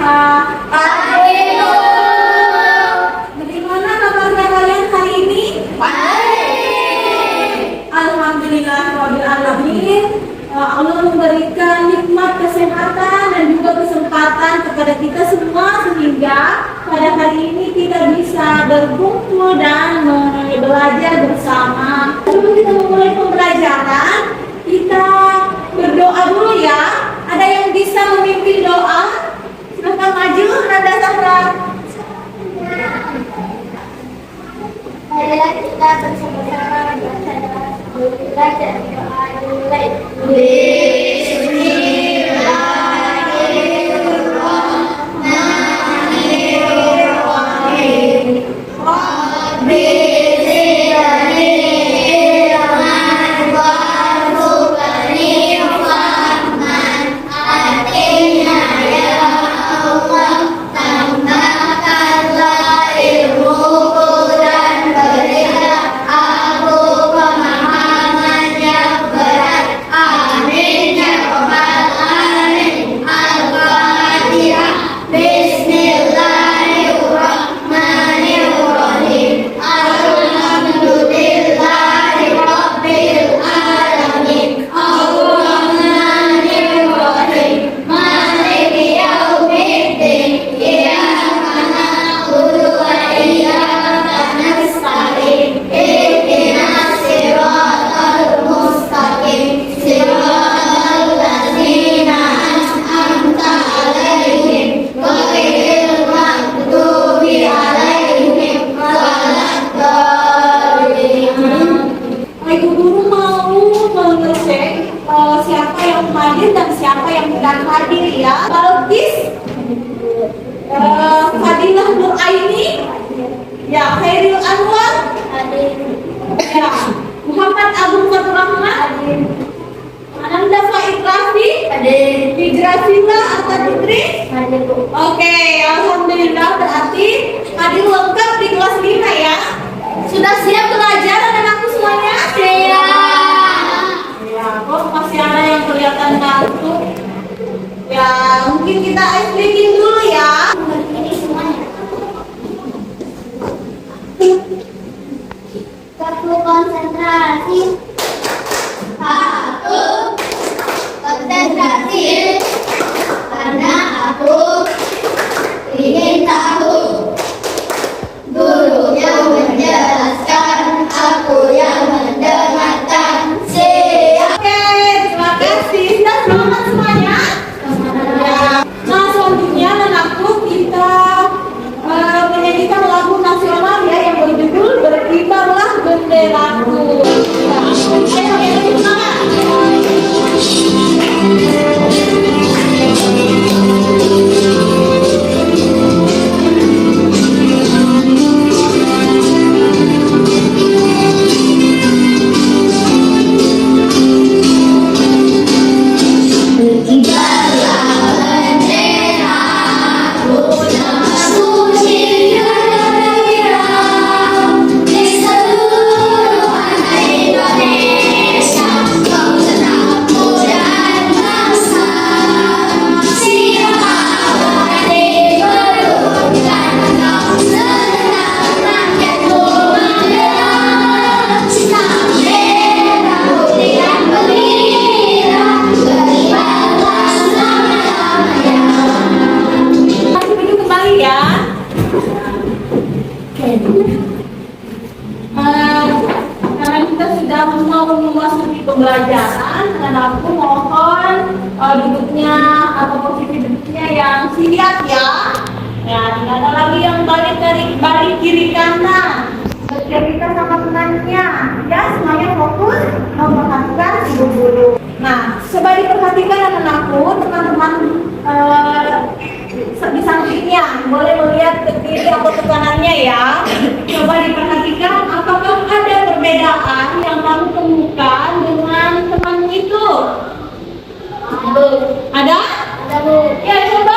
Halo. Bagaimana kabarnya kalian hari ini? Baik. Alhamdulillah Rabbil Alamin. Allah memberikan nikmat kesehatan dan juga kesempatan kepada kita semua sehingga pada hari ini kita bisa berkumpul dan belajar bersama. Sebelum kita memulai pembelajaran, kita berdoa dulu ya. Ada yang bisa memimpin doa? Silahkan maju, Nanda Sahra. Marilah kita bersama-sama belajar doa mulai. Ibu guru mau mengecek siapa yang hadir dan siapa yang tidak hadir ya. Balkis, Fadilah Nur Aini, ya. Khairil Anwar, ya. Muhammad Agung Fatur Rahman, Ananda Faid Rafi, Hijrafila Atta Putri. Oke, alhamdulillah berarti hadir lengkap di kelas 5 ya. Sudah siap belajar anak-anakku semuanya? Ya, kok masih ada yang kelihatan ngantuk? Ya, mungkin kita ice breaking dulu ya. Ini semuanya. Satu konsentrasi. Satu konsentrasi. Karena aku ingin tahu. Gurunya menjelaskan, aku yang mendengarkan. Siap. Oke, terima kasih. Sudah selamat semuanya? Ya. Nah, selanjutnya anakku kita menyanyikan lagu nasional ya yang berjudul Berkibarlah Benderaku. Nah, ayo kita semangat. Karena kita sudah mau memasuki pembelajaran, dan aku mohon duduknya atau posisi duduknya yang siap ya. Ya, tidak ada lagi yang balik kiri kanan. Bercerita sama temannya. Ya, semuanya fokus memperhatikan ibu guru. Nah, coba diperhatikan anak-anakku, teman-teman di sampingnya boleh melihat ke kiri atau ke kanannya ya. Coba diperhatikan apakah ada perbedaan yang kamu temukan dengan temanmu itu. Ada? Ya, coba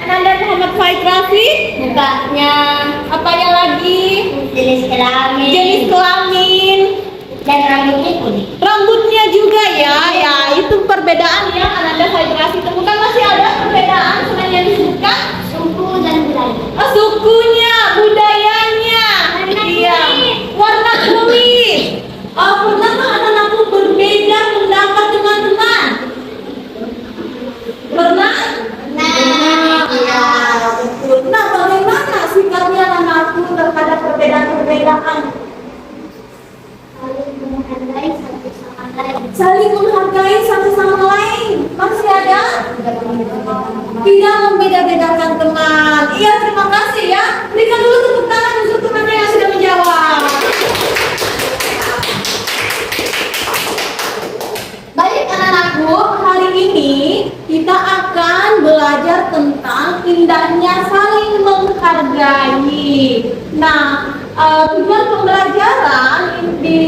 Ananda Muhammad Faid Rafi, mukanya apa yang lagi? Jenis kelamin dan rambutnya kuning. Rambutnya juga ya. Itu perbedaan yang Ananda Faid Rafi temukan. Masih ada perbedaan selain yang disebutkan? saling menghargai satu sama lain. Masih ada? Tidak membeda-bedakan teman. Iya, terima kasih ya. Berikan dulu tepuk tangan untuk temannya yang sudah menjawab. Baik anak-anakku, hari ini kita akan belajar tentang indahnya saling menghargai. Nah, tujuan pembelajaran di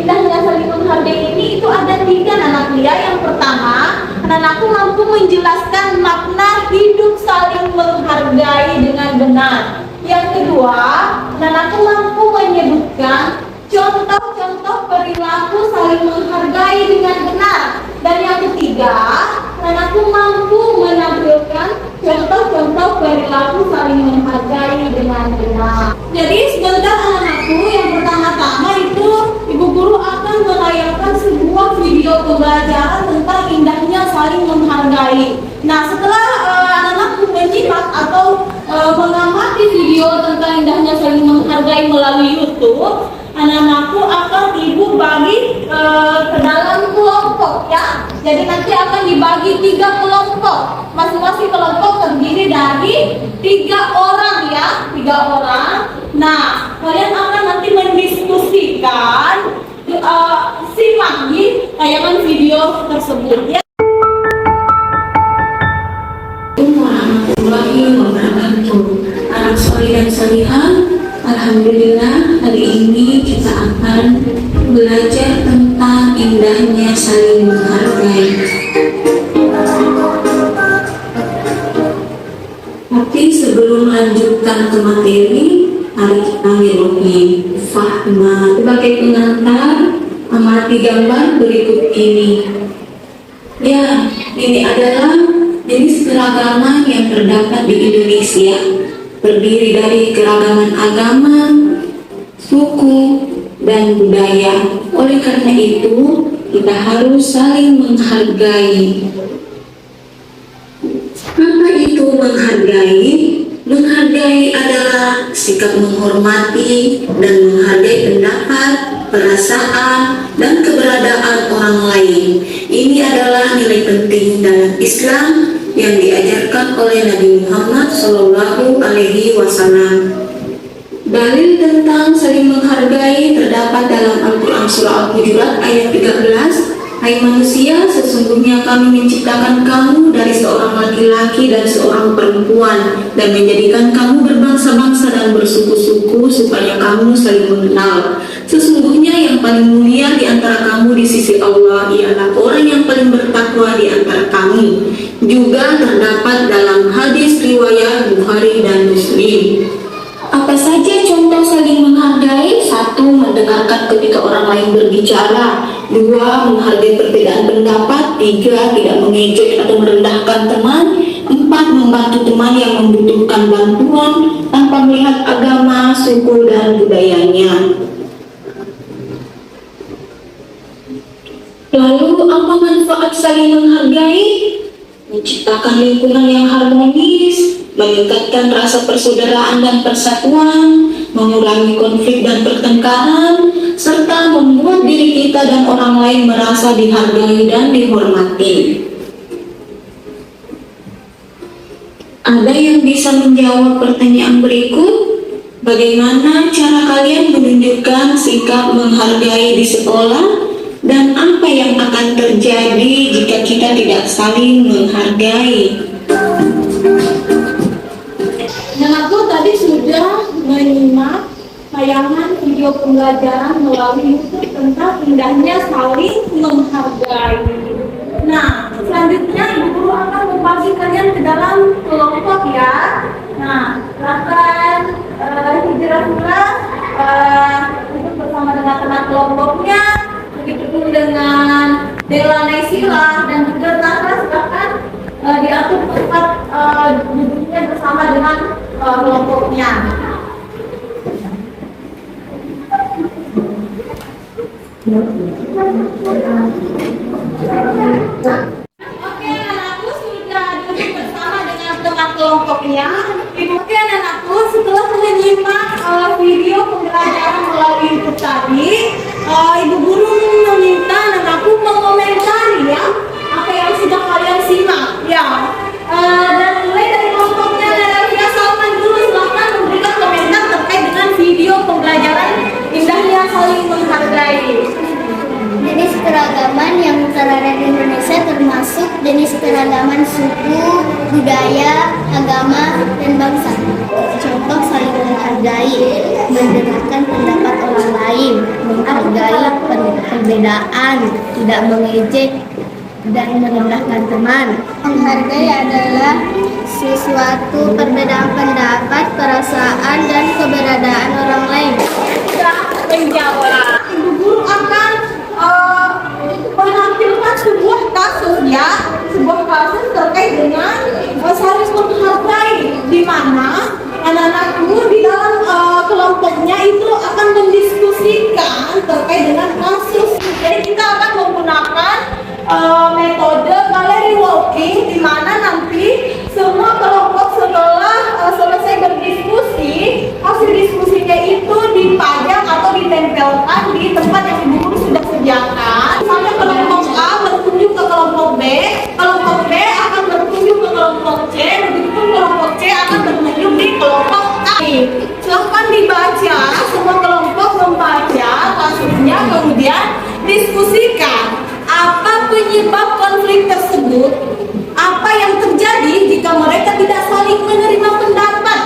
indahnya saling menghargai ini itu ada 3 anak ya. Yang pertama, anak-anakku mampu menjelaskan makna hidup saling menghargai dengan benar. Yang kedua, anak-anakku mampu menyebutkan contoh-contoh perilaku saling menghargai dengan benar. Dan yang ketiga, anakku mampu menampilkan contoh-contoh perilaku saling menghargai dengan benar. Jadi sebentar anak-anakku, yang pertama-tama itu ibu guru akan menayangkan sebuah video pembelajaran tentang indahnya saling menghargai. Nah, setelah anak-anakku menyimak atau mengamati video tentang indahnya saling menghargai melalui YouTube, anak-anakku akan ibu bagi ke dalam kelompok ya. Jadi nanti akan dibagi 3 kelompok. Masing-masing kelompok terdiri dari 3 orang ya, 3 orang. Nah, kalian akan nanti mendiskusikan, simak di tayangan video tersebut ya. Warahmatullahi wabarakatuh. Anak soleh dan solihah, alhamdulillah hari ini kita akan belajar tentang indahnya saling menghargai. Tapi sebelum melanjutkan ke materi, mari kita merohi fahma. Sebagai pengantar, amati gambar berikut ini. Ya, ini adalah jenis keragaman yang terdapat di Indonesia, terdiri dari keragaman agama, suku, dan budaya. Oleh karena itu, kita harus saling menghargai. Apa itu menghargai? Menghargai adalah sikap menghormati dan menghargai pendapat, perasaan, dan keberadaan orang lain. Ini adalah nilai penting dalam Islam yang diajarkan oleh Nabi Muhammad SAW. Dalil tentang saling menghargai terdapat dalam Al-Quran Surah Al-Hujurat ayat 13. Hai manusia, sesungguhnya kami menciptakan kamu dari seorang laki-laki dan seorang perempuan dan menjadikan kamu berbangsa-bangsa dan bersuku-suku supaya kamu saling mengenal. Sesungguhnya yang paling mulia di antara kamu di sisi Allah ialah orang yang paling bertakwa di antara kamu. Juga terdapat dalam hadis riwayat Bukhari dan Muslim. Apa saja contoh saling menghargai? 1. Mendengarkan ketika orang lain berbicara. 2. Menghargai perbedaan pendapat. 3. Tidak mengejek atau merendahkan teman. 4. Membantu teman yang membutuhkan bantuan tanpa melihat agama, suku, dan budayanya. Lalu apa manfaat saling menghargai? Menciptakan lingkungan yang harmonis, meningkatkan rasa persaudaraan dan persatuan, mengurangi konflik dan pertengkaran, serta membuat diri kita dan orang lain merasa dihargai dan dihormati. Ada yang bisa menjawab pertanyaan berikut? Bagaimana cara kalian menunjukkan sikap menghargai di sekolah? Dan apa yang akan terjadi jika kita tidak saling menghargai? Aku tadi sudah menyimak tayangan video pembelajaran melalui YouTube tentang indahnya saling menghargai. Nah, selanjutnya Ibu Guru akan membagi kalian ke dalam kelompok ya. Nah, akan hijrah untuk bersama dengan teman kelompoknya. Begitu pun dengan Dela Naisila dan juga Nara, silakan diatur tempat duduknya bersama dengan kelompoknya. Oke, anakku sudah duduk bersama dengan teman kelompoknya. Oke, anakku, setelah menyimak video pembelajaran melalui YouTube tadi, Ibu guru meminta dan aku mengomentari ya apa yang sudah kalian simak ya. Dan mulai dari kelompoknya Via Salman dulu, silahkan memberikan komentar terkait dengan video pembelajaran indahnya saling menghargai. Jenis keragaman yang terada di Indonesia termasuk jenis keragaman suku, budaya, agama, dan bangsa. Contoh saling menghargai, mendengarkan pendapat orang lain, menghargai perbedaan, tidak mengejek, dan merendahkan teman. Menghargai adalah sesuatu perbedaan pendapat, perasaan, dan keberadaan orang lain. Sudah menjawab. Ibu guru akan menampilkan sebuah kasus ya, sebuah kasus terkait dengan saling menghargai, di mana anak-anakku di dalam kelompoknya itu akan mendiskusikan terkait dengan kasus. Jadi kita akan menggunakan metode gallery walking, di mana nanti semua kelompok setelah selesai berdiskusi, hasil diskusinya itu dipajang atau ditempelkan di tempat yang ibu guru sudah sediakan. Misalnya kelompok A berkunjung ke kelompok B akan berkunjung ke kelompok C, begitupun kelompok C akan berkunjung di kelompok A. Silahkan dibaca, semua kelompok membaca kasusnya, kemudian diskusikan apa penyebab konflik tersebut, apa yang terjadi jika mereka tidak saling menerima pendapat,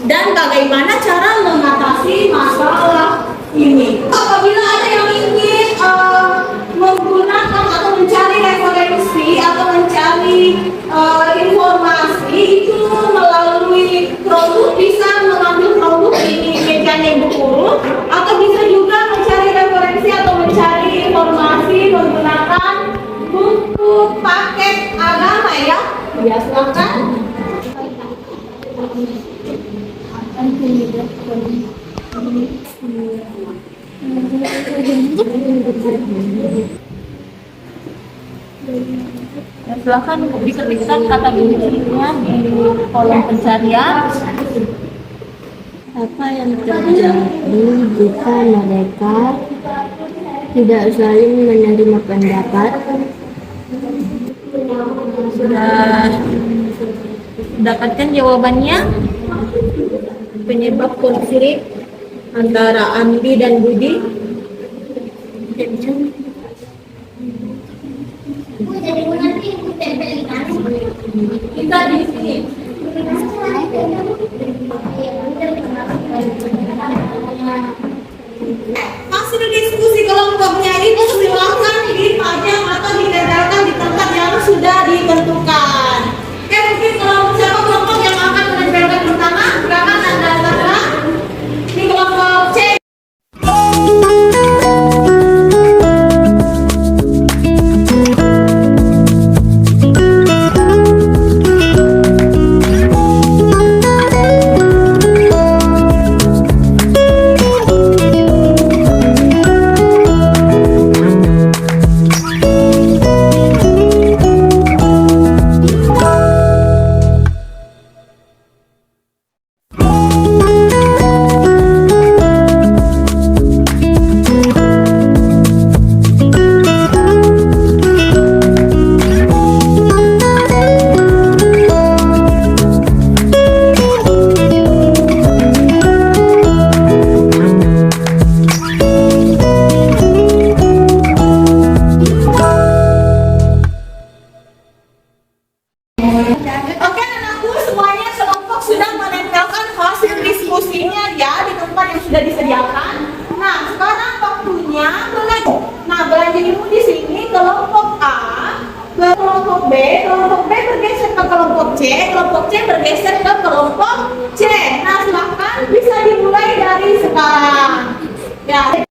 dan bagaimana cara mengatasi masalah ini. Apabila ada yang ingin menggunakan atau mencari referensi atau mencari informasi itu melalui Chromebook, bisa mengambil Chromebook di mejanya ibu guru, atau bisa juga mencari referensi atau mencari informasi menggunakan buku paket agama ya. Ya, silakan. Ya, silakan diketikkan kata kuncinya di kolom pencarian. Apa yang terjadi jika mereka tidak saling menerima pendapat? Sudah dapatkan jawabannya? Penyebab konflik antara Andi dan Budi. Kita di sini. Hasil diskusi kelompoknya itu silakan dipajang atau ditempelkan di tempat yang sudah ditentukan. Oke, mungkin siapa kelompok yang akan menempelkan pertama? Silakan Anda terserah. Di kelompok C. Oke anakku, semuanya kelompok sudah menempelkan hasil diskusinya ya di tempat yang sudah disediakan. Nah, sekarang waktunya belajar. Nah, belajar ilmu di sini kelompok A ke kelompok B bergeser ke kelompok C bergeser ke kelompok C. Nah, silakan bisa dimulai dari sekarang. Ya.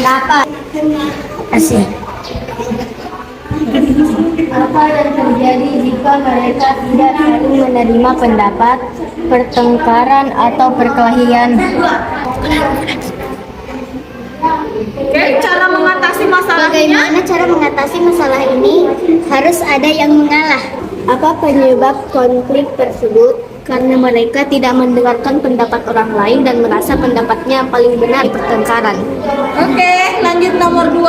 pendapat. Asik. Apa yang terjadi jika mereka tidak saling menerima pendapat, pertengkaran atau perkelahian? Oke, cara mengatasi masalahnya. Bagaimana cara mengatasi masalah ini? Harus ada yang mengalah. Apa penyebab konflik tersebut? Karena mereka tidak mendengarkan pendapat orang lain dan merasa pendapatnya yang paling benar pertengkaran. Oke, lanjut nomor 2.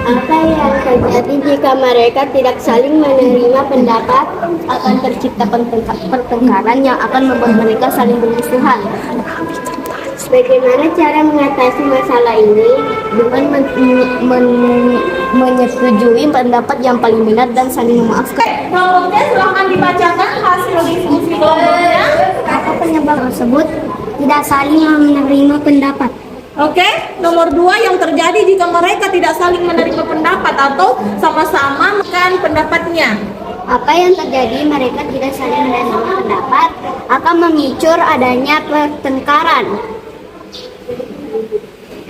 Apa yang terjadi jika mereka tidak saling menerima pendapat? Akan tercipta pertengkaran yang akan membuat mereka saling bermusuhan. Bagaimana cara mengatasi masalah ini? Dengan menyetujui pendapat yang paling benar dan saling memaafkan. Kelompoknya silahkan dibacakan hasil diskusi kelompoknya. Apa penyebab tersebut tidak saling menerima pendapat? Oke, nomor 2 yang terjadi jika mereka tidak saling menerima pendapat atau sama-sama makan pendapatnya. Apa yang terjadi mereka tidak saling menerima pendapat akan memicu adanya pertengkaran.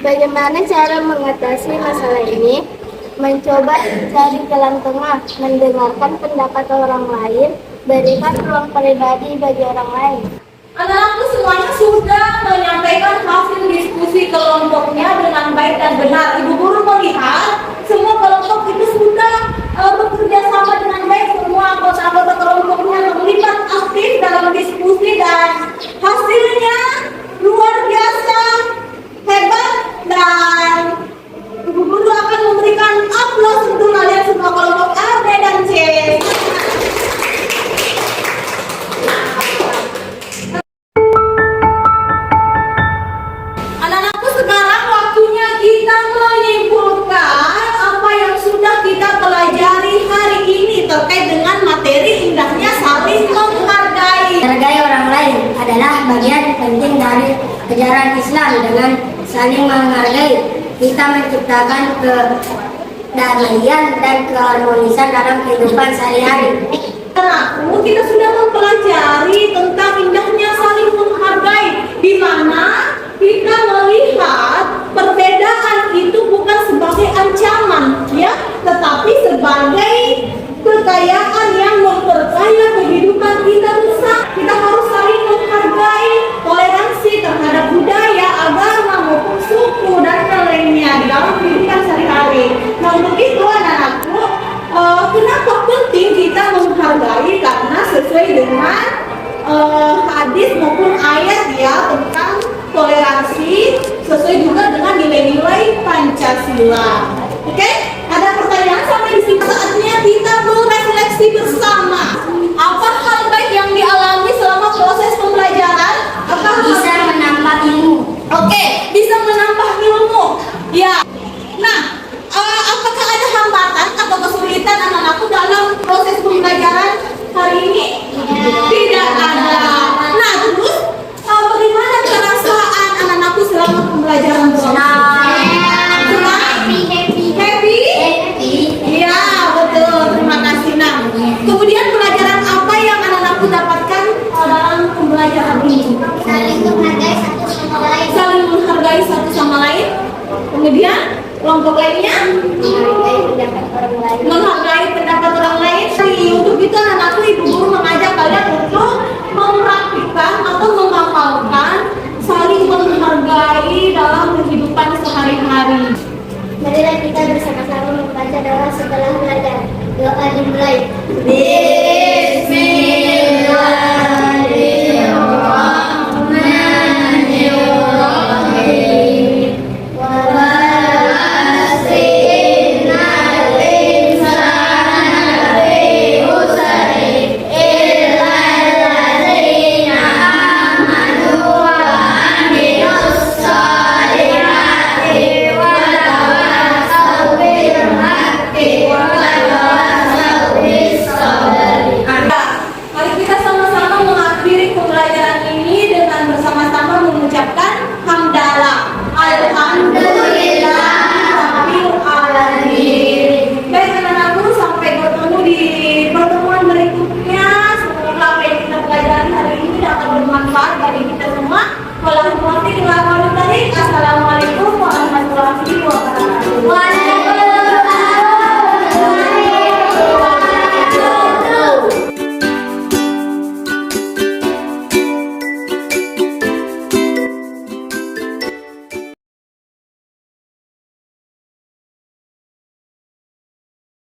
Bagaimana cara mengatasi masalah ini? Mencoba cari jalan tengah, mendengarkan pendapat orang lain, berikan ruang pribadi bagi orang lain. Anak-anakku semuanya sudah menyampaikan hasil diskusi kelompoknya dengan baik dan benar. Ibu guru melihat semua kelompok itu sudah bekerja sama dengan baik. Semua anggota-anggota kelompoknya terlibat aktif dalam diskusi dan hasilnya luar biasa hebat, dan ibu guru akan memberikan aplaus untuk kalian semua kelompok A, B, dan C. Anak-anakku, sekarang waktunya kita menyimpulkan apa yang sudah kita pelajari hari ini terkait dengan materi indahnya saling menghargai. Menghargai orang lain adalah bagian penting dari ajaran Islam. Dengan saling menghargai, kita menciptakan kedamaian dan keharmonisan dalam kehidupan sehari-hari. Anakku, kita sudah mempelajari tentang indahnya saling menghargai, di mana kita melihat perbedaan itu bukan sebagai ancaman, ya, tetapi sebagai kekayaan yang memperkaya kehidupan kita bersama. Kita harus saling menghargai, toleransi terhadap budaya, agama maupun suku dan lainnya di dalam kehidupan sehari-hari. Nah, untuk itu anak-anakku, kenapa penting kita menghargai? Karena sesuai dengan hadis maupun ayat ya tentang toleransi, sesuai juga dengan nilai-nilai Pancasila. Oke? Ada pertanyaan sampai di sini? Saatnya kita berefleksi bersama. Apa hal baik yang dialami selama proses pembelajaran? Bisa menambah ilmu. Oke, bisa menambah ilmu. Ya. Nah, apakah ada hambatan atau kesulitan anak-anakku dalam proses pembelajaran hari ini? Tidak ada. Nah, terus bagaimana perasaan anak-anakku selama pembelajaran? Happy? Iya, betul. Terima kasih, Nam. Kemudian pelajaran apa yang anak-anakku dapatkan dalam pembelajaran ini? Saling menghargai satu sama lain. Saling menghargai satu sama lain. Kemudian kelompok lainnya Menghargai pendapat orang lain. menghargai pendapat orang lain. Untuk itu anak-anakku, ibu guru mengajak kalian untuk mempraktikkan atau menghafalkan saling menghargai dalam kehidupan sehari-hari. Marilah kita bersama-sama membaca doa setelah belajar. Doa dimulai.